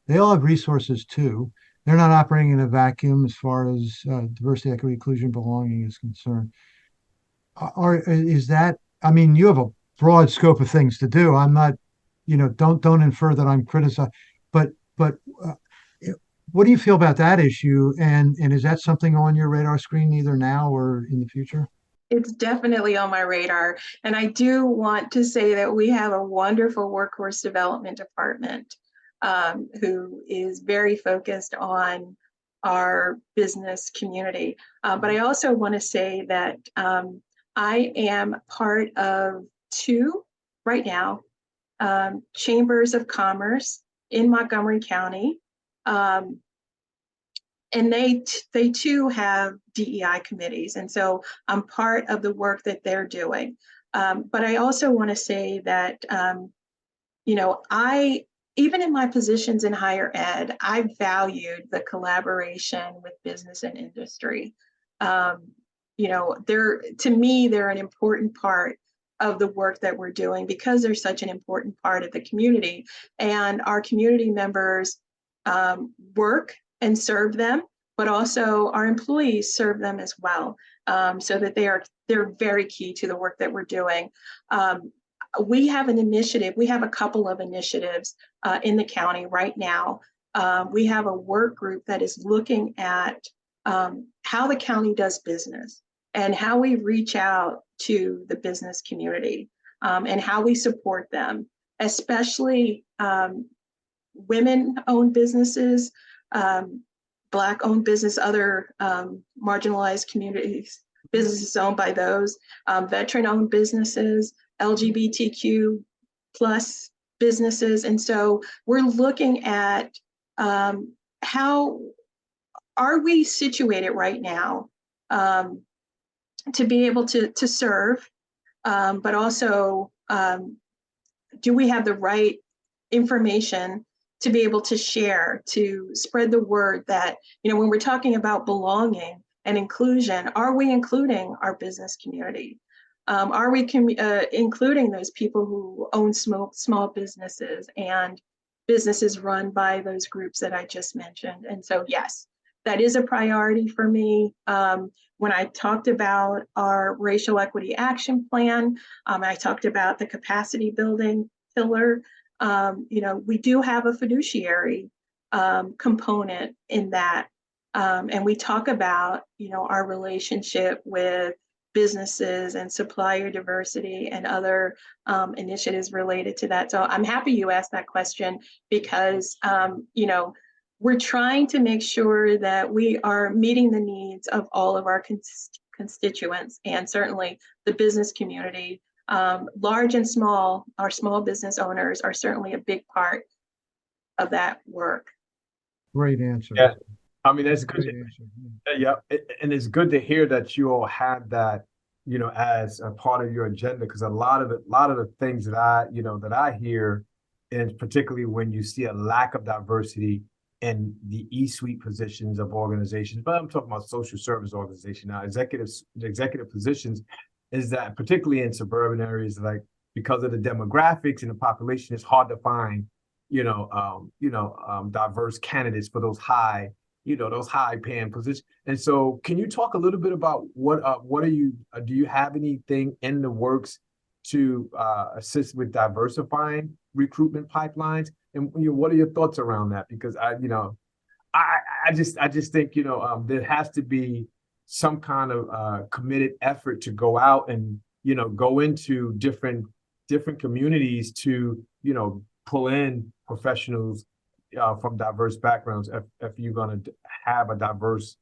They all have resources too. They're not operating in a vacuum as far as diversity, equity, inclusion, belonging is concerned. You have a broad scope of things to do. I'm not, don't infer that I'm criticizing, but what do you feel about that issue? And is that something on your radar screen either now or in the future? It's definitely on my radar. And I do want to say that we have a wonderful workforce development department who is very focused on our business community. But I also want to say that I am part of 2 right now chambers of commerce in Montgomery County. And they too have DEI committees. And so I'm part of the work that they're doing. But I also want to say that, even in my positions in higher ed, I valued the collaboration with business and industry. To me, they're an important part of the work that we're doing because they're such an important part of the community. And our community members work and serve them, but also our employees serve them as well, so that they're very key to the work that we're doing. We have an initiative. We have a couple of initiatives in the county right now. We have a work group that is looking at how the county does business and how we reach out to the business community, and how we support them, especially women-owned businesses, Black-owned business, other marginalized communities, businesses owned by those, veteran-owned businesses, LGBTQ plus businesses. And so we're looking at how are we situated right now to be able to serve, but also do we have the right information to be able to share, to spread the word that, when we're talking about belonging and inclusion, are we including our business community? Are we including those people who own small businesses and businesses run by those groups that I just mentioned? And so, yes, that is a priority for me. When I talked about our racial equity action plan, I talked about the capacity building pillar. We do have a fiduciary component in that. And we talk about, our relationship with businesses and supplier diversity and other initiatives related to that. So I'm happy you asked that question because, we're trying to make sure that we are meeting the needs of all of our constituents and certainly the business community. Large and small, our small business owners are certainly a big part of that work. Great answer. Yeah, I mean, that's good. Great answer. Yeah, and it's good to hear that you all had that, as a part of your agenda, because a lot of the things that I hear, and particularly when you see a lack of diversity in the E-suite positions of organizations, but I'm talking about social service organization now, executive positions, is that particularly in suburban areas, like because of the demographics and the population, it's hard to find, diverse candidates for those high paying positions. And so can you talk a little bit about do you have anything in the works to assist with diversifying recruitment pipelines? And what are your thoughts around that? Because I just think, there has to be some kind of committed effort to go out and, go into different communities to, pull in professionals from diverse backgrounds if you're going to have a diverse,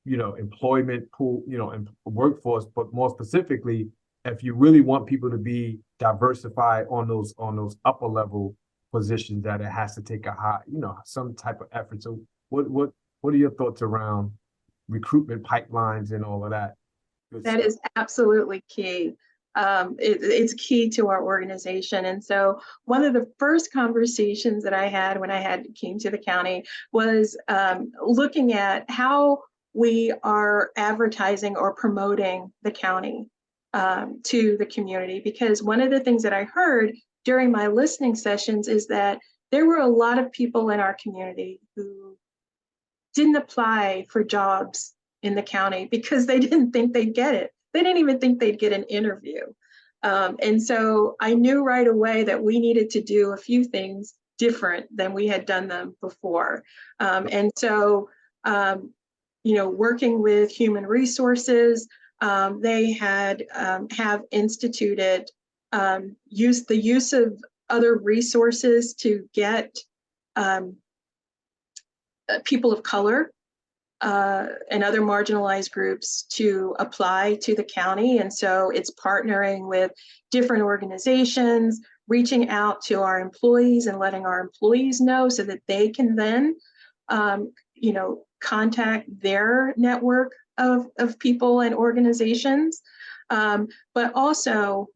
employment pool, and workforce, but more specifically, if you really want people to be diversified on those upper level positions, that it has to take a high, some type of effort. So what are your thoughts around recruitment pipelines and all of that? That is absolutely key. It's key to our organization. And so one of the first conversations that I had when I came to the county was looking at how we are advertising or promoting the county to the community. Because one of the things that I heard during my listening sessions is that there were a lot of people in our community who didn't apply for jobs in the county because they didn't think they'd get it. They didn't even think they'd get an interview. And so I knew right away that we needed to do a few things different than we had done them before. And so, working with human resources, they have instituted the use of other resources to get people of color and other marginalized groups to apply to the county. And so it's partnering with different organizations, reaching out to our employees and letting our employees know so that they can then, contact their network of people and organizations. But also,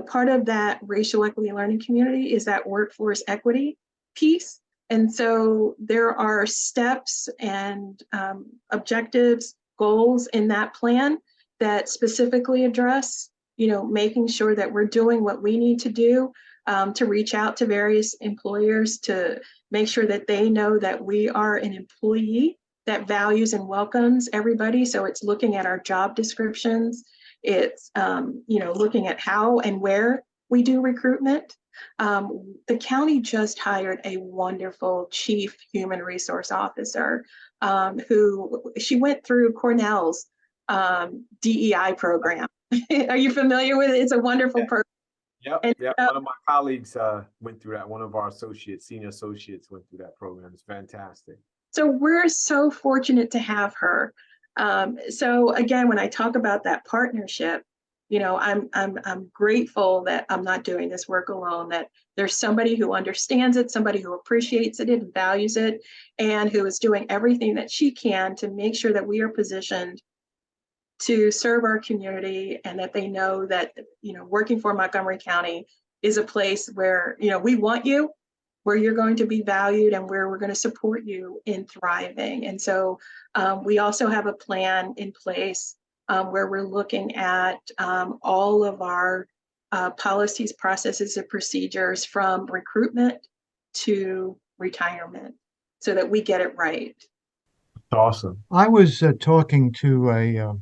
part of that racial equity learning community is that workforce equity piece. And so there are steps and objectives, goals in that plan that specifically address, making sure that we're doing what we need to do to reach out to various employers to make sure that they know that we are an employee that values and welcomes everybody. So it's looking at our job descriptions. It's, looking at how and where we do recruitment. The county just hired a wonderful chief human resource officer who she went through Cornell's DEI program. Are you familiar with it? It's a wonderful program. Yep. One of my colleagues went through that. One of our senior associates went through that program. It's fantastic. So we're so fortunate to have her. So again, when I talk about that partnership, I'm grateful that I'm not doing this work alone, that there's somebody who understands it, somebody who appreciates it and values it, and who is doing everything that she can to make sure that we are positioned to serve our community, and that they know that, working for Montgomery County is a place where, we want you, where you're going to be valued, and where we're going to support you in thriving. And so we also have a plan in place where we're looking at all of our policies, processes, and procedures from recruitment to retirement so that we get it right. Awesome. I was talking to a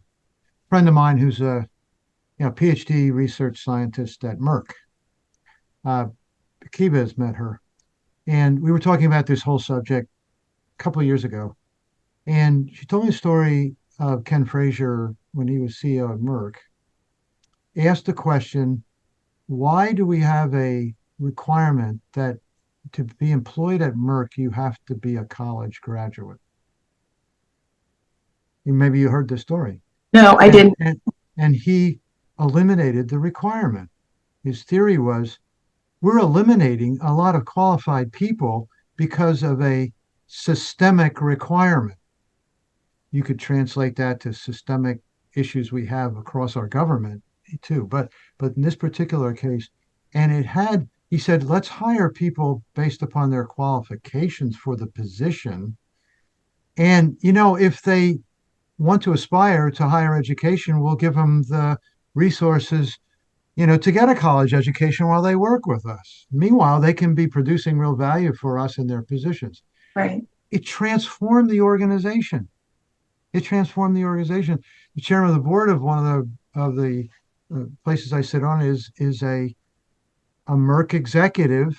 friend of mine who's a PhD research scientist at Merck. Kiva has met her. And we were talking about this whole subject a couple of years ago. And she told me a story of Ken Frazier when he was CEO of Merck. He asked the question, why do we have a requirement that to be employed at Merck, you have to be a college graduate? And maybe you heard the story. No, I didn't. And he eliminated the requirement. His theory was, we're eliminating a lot of qualified people because of a systemic requirement. You could translate that to systemic issues we have across our government too. But in this particular case, and he said, let's hire people based upon their qualifications for the position. And, if they want to aspire to higher education, we'll give them the resources to get a college education while they work with us. Meanwhile, they can be producing real value for us in their positions. Right. It transformed the organization. The chairman of the board of one of the places I sit on is a Merck executive,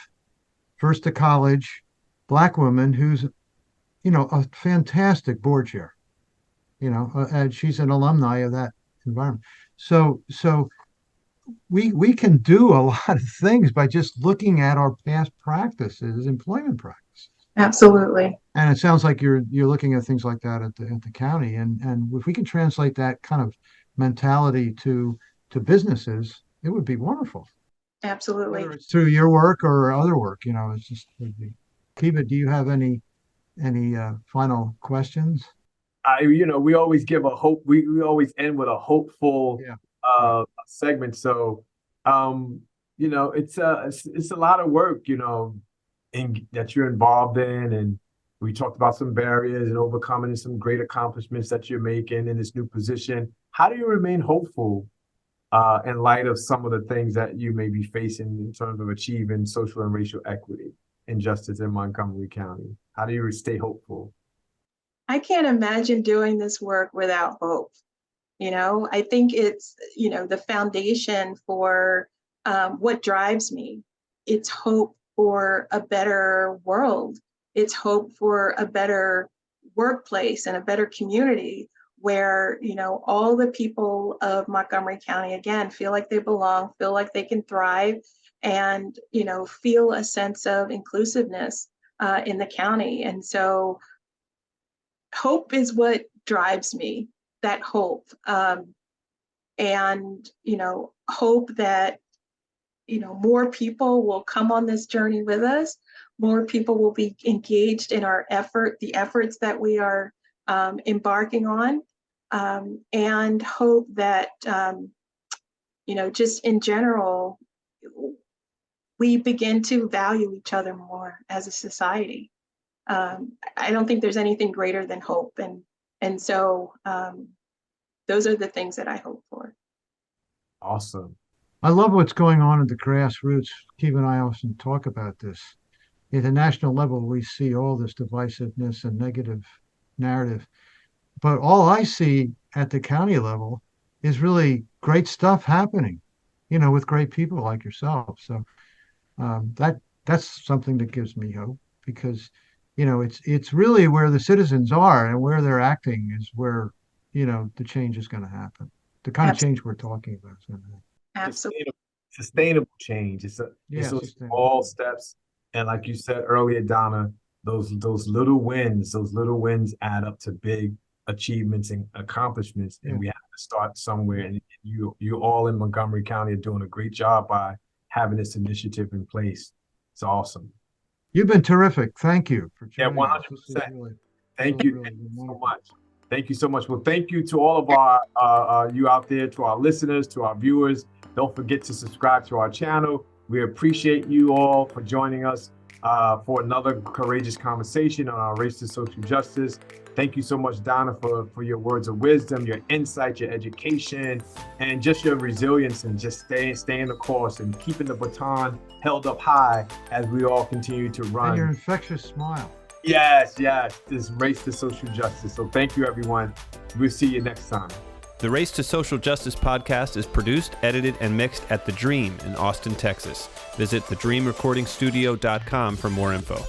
first to college, Black woman who's, a fantastic board chair. And she's an alumni of that environment. So we can do a lot of things by just looking at our past practices, employment practices. Absolutely. And it sounds like you're looking at things like that at the county, and if we can translate that kind of mentality to businesses, it would be wonderful. Absolutely. Whether it's through your work or other work, it's just. Kiva, do you have any final questions? We always give a hope. We always end with a hopeful segment. So, it's a lot of work, that you're involved in, and we talked about some barriers and overcoming some great accomplishments that you're making in this new position. How do you remain hopeful in light of some of the things that you may be facing in terms of achieving social and racial equity and justice in Montgomery County? How do you stay hopeful? I can't imagine doing this work without hope. I think it's, the foundation for what drives me. It's hope for a better world. It's hope for a better workplace and a better community where, all the people of Montgomery County, again, feel like they belong, feel like they can thrive, and, feel a sense of inclusiveness in the county. And so hope is what drives me, that hope. And, hope that, more people will come on this journey with us. More people will be engaged in the efforts that we are embarking on, and hope that, just in general, we begin to value each other more as a society. I don't think there's anything greater than hope. And so those are the things that I hope for. Awesome. I love what's going on at the grassroots. Keith and I often talk about this. At the national level, we see all this divisiveness and negative narrative. But all I see at the county level is really great stuff happening, with great people like yourself. So that's something that gives me hope, because, it's really where the citizens are and where they're acting is where, the change is going to happen. The kind of change we're talking about is going to happen. Absolutely. Sustainable change. It's those small steps. And like you said earlier, Donna, those little wins add up to big achievements and accomplishments. And we have to start somewhere. And you all in Montgomery County are doing a great job by having this initiative in place. It's awesome. You've been terrific. Thank you for joining 100%. Thank you so much. Thank you so much. Well, thank you to all of our you out there, to our listeners, to our viewers. Don't forget to subscribe to our channel. We appreciate you all for joining us for another courageous conversation on our race to social justice. Thank you so much, Donna, for your words of wisdom, your insight, your education, and just your resilience and just staying the course and keeping the baton held up high as we all continue to run. And your infectious smile. Yes, this race to social justice. So thank you, everyone. We'll see you next time. The Race to Social Justice podcast is produced, edited, and mixed at The Dream in Austin, Texas. Visit thedreamrecordingstudio.com for more info.